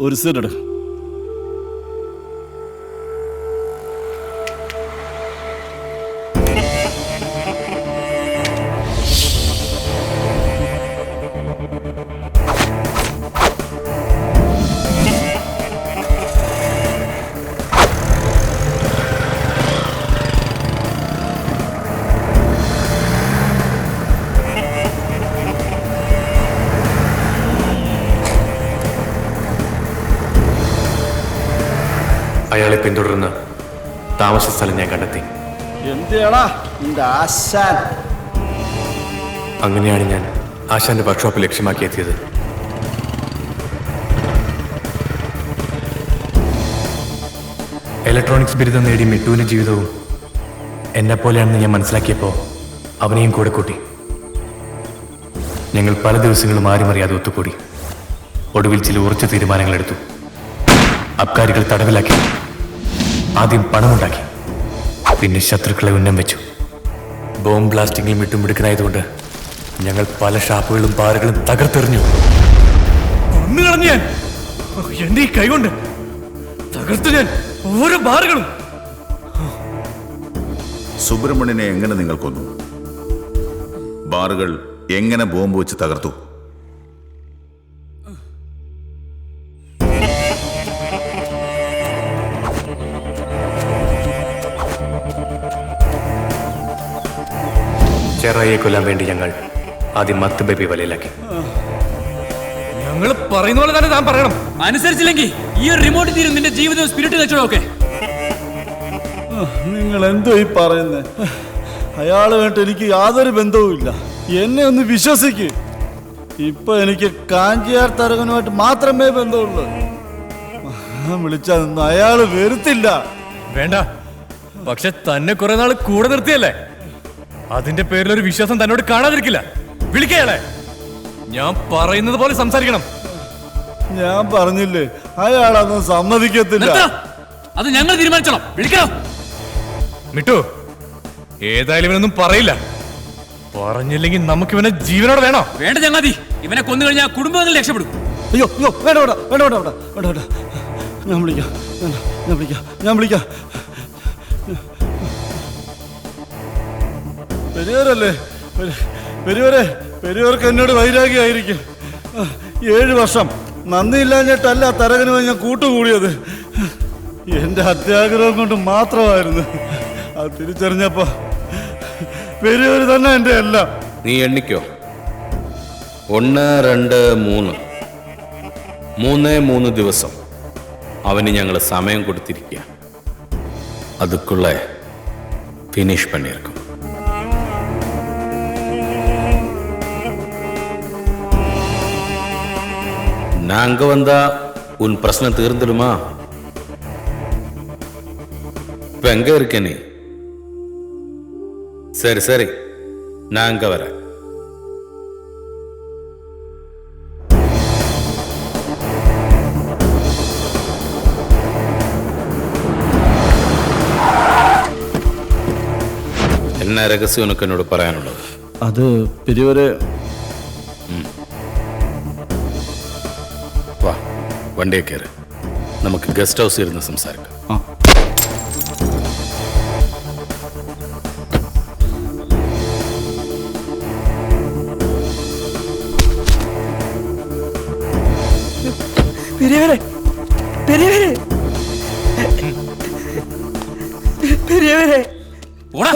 ഒരു സീറ്റ് എടുക്ക. അയാളെ പിന്തുടർന്ന് താമസ സ്ഥലം ഞാൻ കണ്ടെത്തി. അങ്ങനെയാണ് ഞാൻ ആശാന്റെ വർക്ക്ഷോപ്പ് ലക്ഷ്യമാക്കി എത്തിയത്. ഇലക്ട്രോണിക്സ് ബിരുദം നേടി മിട്ടുവിന്റെ ജീവിതവും എന്നെപ്പോലെയാണെന്ന് ഞാൻ മനസ്സിലാക്കിയപ്പോൾ അവനെയും കൂടെ കൂട്ടി. ഞങ്ങൾ പല ദിവസങ്ങളും ആരുമറിയാതെ ഒത്തുകൂടി. ഒടുവിൽ ചില ഉറച്ച തീരുമാനങ്ങളെടുത്തു. അബ്കാരികൾ തടവിലാക്കി. ആദ്യം പണമുണ്ടാക്കി, പിന്നെ ശത്രുക്കളെ ഉന്നം വെച്ചു. ബോംബ് ബ്ലാസ്റ്റിംഗിൽ മിട്ടുമിടുക്കനായതുകൊണ്ട് ഞങ്ങൾ പല ഷാപ്പുകളും ബാറുകളും തകർത്തെറിഞ്ഞു. കൊന്നുകളഞ്ഞു ഞാൻ. എന്റെ ഈ കൈകൊണ്ട് തകർത്തു ഞാൻ ഓരോ ബാറുകളും. സുബ്രഹ്മണ്യനെ എങ്ങനെ നിങ്ങൾ കൊന്നു? ബാറുകൾ എങ്ങനെ ബോംബ് വെച്ച് തകർത്തു? ചെറായിയെ കൊല്ലാൻ വേണ്ടി ഞങ്ങൾ ആദ്യം മത്ത് ബേബി വലയിലാക്കി. ഞങ്ങൾ പറയുന്ന പോലെ തന്നെ താൻ പറയണം. അനുസരിച്ചില്ലെങ്കിൽ ഈ ഒരു റിമോട്ട് തീരും നിന്റെ ജീവിതവും സ്പിരിറ്റ് കച്ചവടമൊക്കെ. നിങ്ങൾ എന്തോ ഈ പറയുന്നേ? അയാള് വേണ്ട എനിക്ക് യാതൊരു ബന്ധവുമില്ല. എന്നെ ഒന്ന് വിശ്വസിക്ക്. ഇപ്പൊ എനിക്ക് കാഞ്ചിയാർ തരകനുമായിട്ട് മാത്രമേ ബന്ധമുള്ളൂ. വിളിച്ചതൊന്നും അയാള് വരുത്തില്ല. വേണ്ട, പക്ഷെ തന്നെ കുറെ നാൾ കൂടെ നിർത്തിയല്ലേ, അതിന്റെ പേരിൽ ഒരു വിശ്വാസം തന്നോട് കാണാതിരിക്കില്ല. വിളിക്കയാളെ. ഞാൻ പറയുന്നത് പോലെ സംസാരിക്കണം. ഞാൻ പറഞ്ഞില്ലേ, അയാളൊന്നും സമ്മതിക്കത്തില്ല. അത് ഞങ്ങൾ തീരുമാനിച്ചോളാം. വിളിക്കണം. മിട്ടു, ഏതായാലും ഇവനൊന്നും പറയില്ല. പറഞ്ഞില്ലെങ്കിൽ നമുക്ക് ഇവനെ ജീവനോടെ വേണോ? വേണ്ട ചങ്ങാതി, ഇവനെ കൊന്നു കഴിഞ്ഞാൽ കുടുംബങ്ങൾ രക്ഷപ്പെടും. അയ്യോ അയ്യോ, വേണ്ട വേണ്ട വേണ്ട വേണ്ട വേണ്ട വേണ്ട. ഞാൻ വിളിക്കാം, ഞാൻ വിളിക്കാം. പെരിയോരല്ലേ? പെരിയോർക്ക് എന്നോട് വൈരാഗ്യമായിരിക്കും. 7 വർഷം നന്ദിയില്ലാഞ്ഞിട്ടല്ല തരകനുമായി ഞാൻ കൂട്ടുകൂടിയത്. എൻ്റെ അത്യാഗ്രഹം കൊണ്ട് മാത്രമായിരുന്നു. അത് തിരിച്ചറിഞ്ഞപ്പോ പെരിയോര് തന്നെ എൻ്റെ എല്ലാം. നീ എണ്ണിക്കോ. 1, 2, 3 ദിവസം അവന് ഞങ്ങൾ സമയം കൊടുത്തിരിക്കുക. അതുക്കുള്ള ഫിനിഷ് പണിയിരിക്കും. நாங்க வந்தா உன் பிரச்சனை தீர்ந்துடுமா? இப்ப எங்க இருக்க நீ? சரி சரி, நான் அங்க வரேன். என்ன ரகசியம் உனக்கு என்னோட പറയാനുള്ളത്? അത് പെരിയോരെ. വാ, വണ്ടിയെ കയറി നമുക്ക് ഗസ്റ്റ് ഹൗസിൽ ഇരുന്ന് സംസാരിക്കാം. പെരിയവരെ, പെരിയവരെ, പെരിയവരെ. ഓടാ.